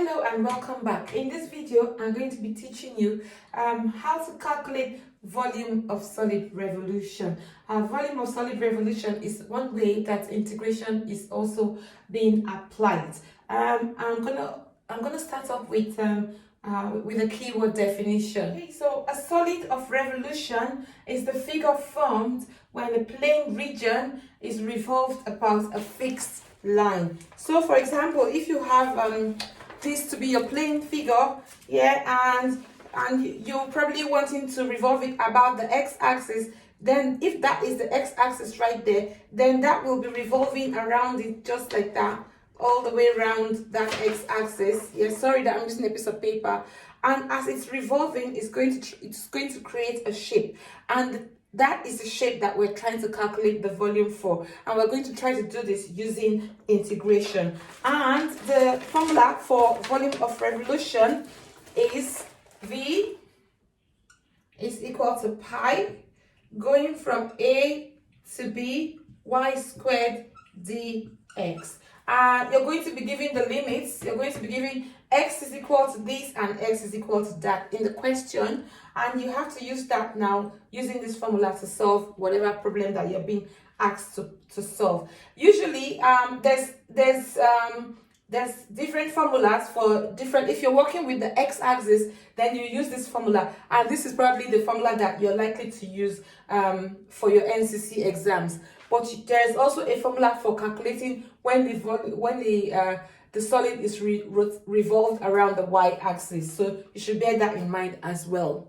Hello and welcome back. In this video, I'm going to be teaching you how to calculate volume of solid revolution. Volume of solid revolution is one way that integration is also being applied. I'm gonna start off with a keyword definition. Okay, so a solid of revolution is the figure formed when a plane region is revolved about a fixed line. So for example, if you have this to be your plane figure, yeah, and you're probably wanting to revolve it about the x-axis, then if that is the x-axis right there, then that will be revolving around it just like that, all the way around that x-axis. Yeah, sorry that I'm using a piece of paper. And as it's revolving, it's going to create a shape, and that is the shape that we're trying to calculate the volume for, and we're going to try to do this using integration. And the formula for volume of revolution is V is equal to pi going from A to B y squared dx. You're going to be giving the limits. You're going to be giving x is equal to this and x is equal to that in the question, and you have to use that now using this formula to solve whatever problem that you're being asked to solve. Usually there's different formulas for different. If you're working with the x-axis, then you use this formula, and this is probably the formula that you're likely to use for your NCC exams. But there's also a formula for calculating when the solid is revolved around the y-axis. So you should bear that in mind as well.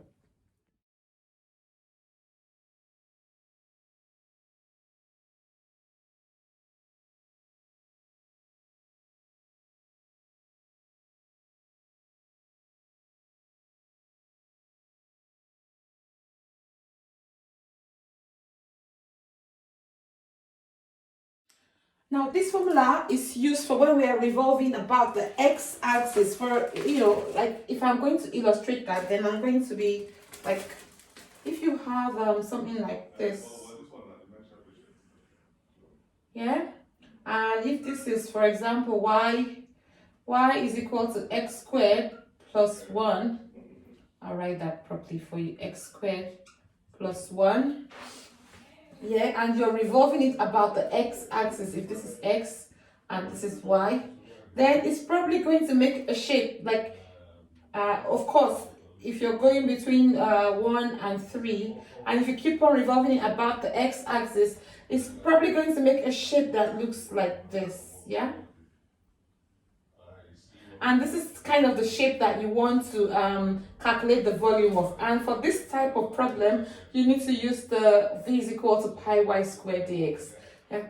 Now, this formula is used for when we are revolving about the x-axis. For, like if I'm going to illustrate that, then I'm going to be like, if you have something like this, yeah, and if this is, for example, y is equal to x squared plus 1, I'll write that properly for you, x squared plus 1. Yeah, and you're revolving it about the x-axis. If this is x and this is y, then it's probably going to make a shape like, of course, if you're going between 1 and 3, and if you keep on revolving it about the x-axis, it's probably going to make a shape that looks like this, yeah? And this is kind of the shape that you want to calculate the volume of. And for this type of problem, you need to use the V is equal to pi y squared dx. Yeah.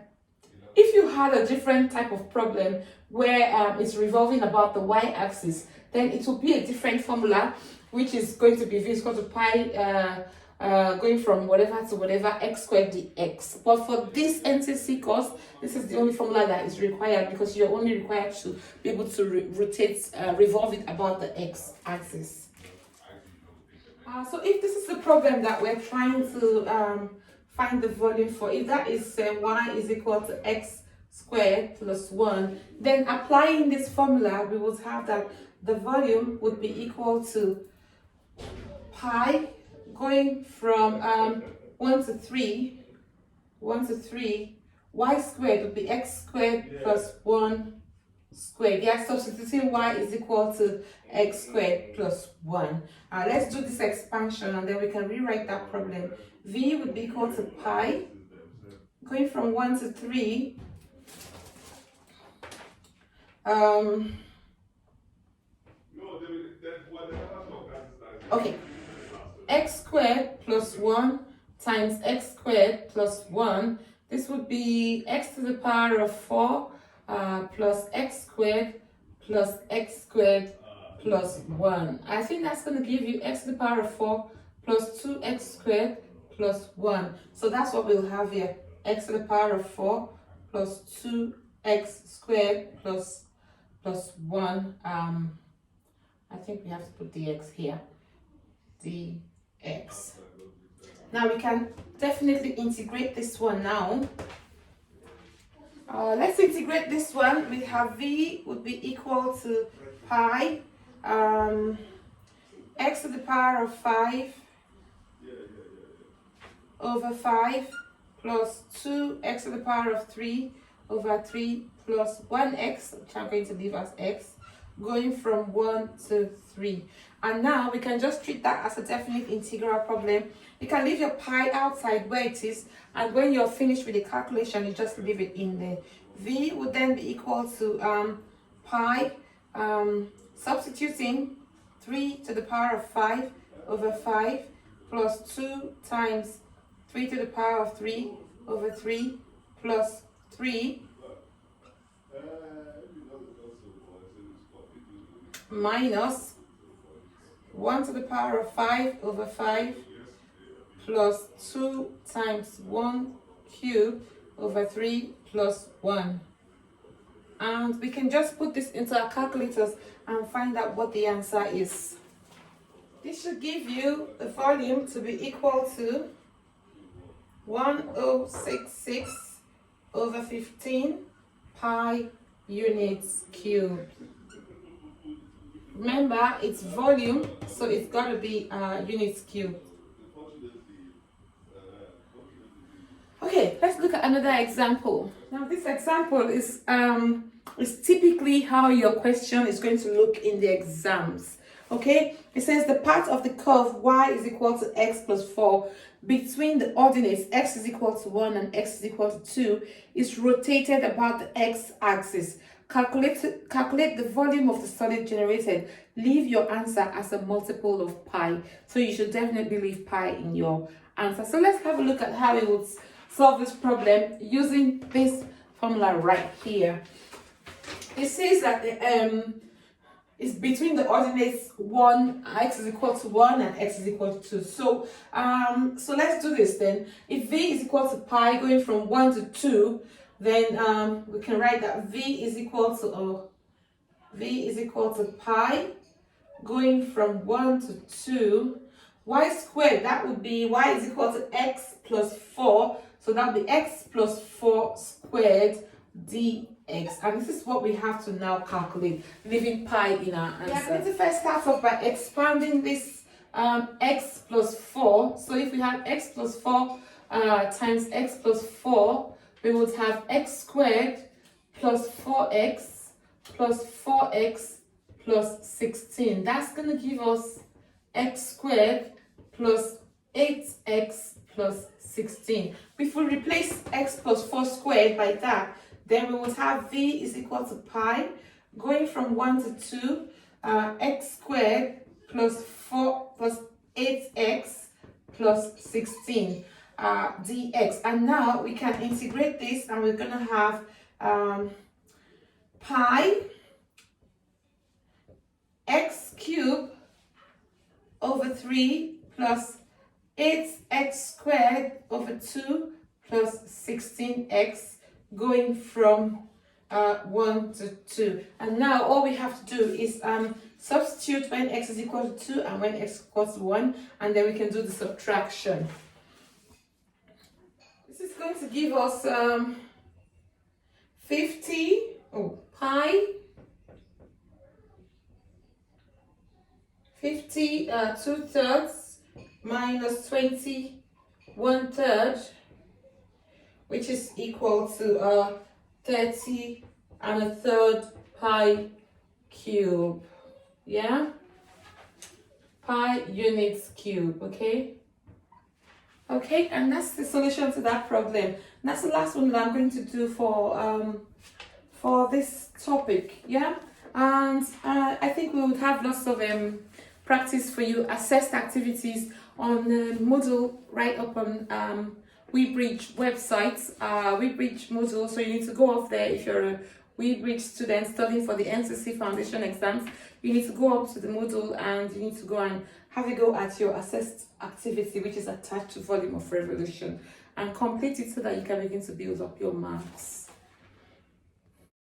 If you had a different type of problem where it's revolving about the y-axis, then it will be a different formula, which is going to be V is equal to pi going from whatever to whatever x squared dx. But for this NCC course, this is the only formula that is required, because you're only required to be able to revolve it about the x-axis. So if this is the problem that we're trying to find the volume for, if that is y is equal to x squared plus 1, then applying this formula, we would have that the volume would be equal to pi going from 1 to 3, y squared would be x squared plus 1 squared. Yeah, substituting y is equal to x squared plus 1. Let's do this expansion, and then we can rewrite that problem. V would be equal to pi going from 1 to 3. Okay, x squared plus 1 times x squared plus 1. This would be x to the power of 4 plus x squared plus x squared plus 1. I think that's going to give you x to the power of 4 plus 2x squared plus 1. So that's what we'll have here, x to the power of 4 plus 2x squared plus 1. I think we have to put the x here, dx. Now we can definitely integrate this one now. Let's integrate this one. We have v would be equal to pi x to the power of 5 over 5 plus 2x to the power of 3 over 3 plus 1x, which I'm going to leave as x, going from 1 to 3. And now we can just treat that as a definite integral problem. You can leave your pi outside where it is, and when you're finished with the calculation, you just leave it in there. V would then be equal to pi, substituting 3 to the power of 5 over 5 plus 2 times 3 to the power of 3 over 3 plus 3 minus 1 to the power of 5 over 5 plus 2 times 1 cubed over 3 plus 1. And we can just put this into our calculators and find out what the answer is. This should give you the volume to be equal to 1066 over 15 pi units cubed. Remember, it's volume, so it's got to be units cubed. Okay, let's look at another example. Now, this example is typically how your question is going to look in the exams. Okay, it says the part of the curve y is equal to x plus 4 between the ordinates x is equal to 1 and x is equal to 2 is rotated about the x-axis. Calculate the volume of the solid generated. Leave your answer as a multiple of pi. So you should definitely leave pi in your answer. So let's have a look at how we would solve this problem using this formula right here. It says that it's between the ordinates 1, x is equal to 1 and x is equal to 2. So let's do this then. If v is equal to pi going from 1 to 2, then we can write that v is equal to pi going from 1 to 2. Y squared, that would be y is equal to x plus 4. So that would be x plus 4 squared dx. And this is what we have to now calculate, leaving pi in our answer. Yeah, we need to first start off by expanding this x plus 4. So if we have x plus 4 times x plus 4, we would have x squared plus 4x plus 4x plus 16. That's going to give us x squared plus 8x plus 16. If we replace x plus 4 squared by that, then we would have v is equal to pi going from 1 to 2, x squared plus 4 plus 8x plus 16 dx. And now we can integrate this, and we're going to have pi x cubed over 3 plus 8x squared over 2 plus 16x going from 1 to 2. And now all we have to do is substitute when x is equal to 2 and when x is equal to 1, and then we can do the subtraction. This is going to give us pi 50 2/3 minus 20 1/3, which is equal to 30 1/3 pi cube. Yeah, pi units cube. Okay, and that's the solution to that problem. And that's the last one that I'm going to do for this topic. Yeah, and I think we would have lots of practice for you, assessed activities on Moodle right up on WeBridge website, WeBridge Moodle. So you need to go off there if you're a WeBridge student studying for the NCC Foundation exams. You need to go up to the Moodle and you need to go and have a go at your assessed activity, which is attached to Volume of Revolution, and complete it so that you can begin to build up your marks.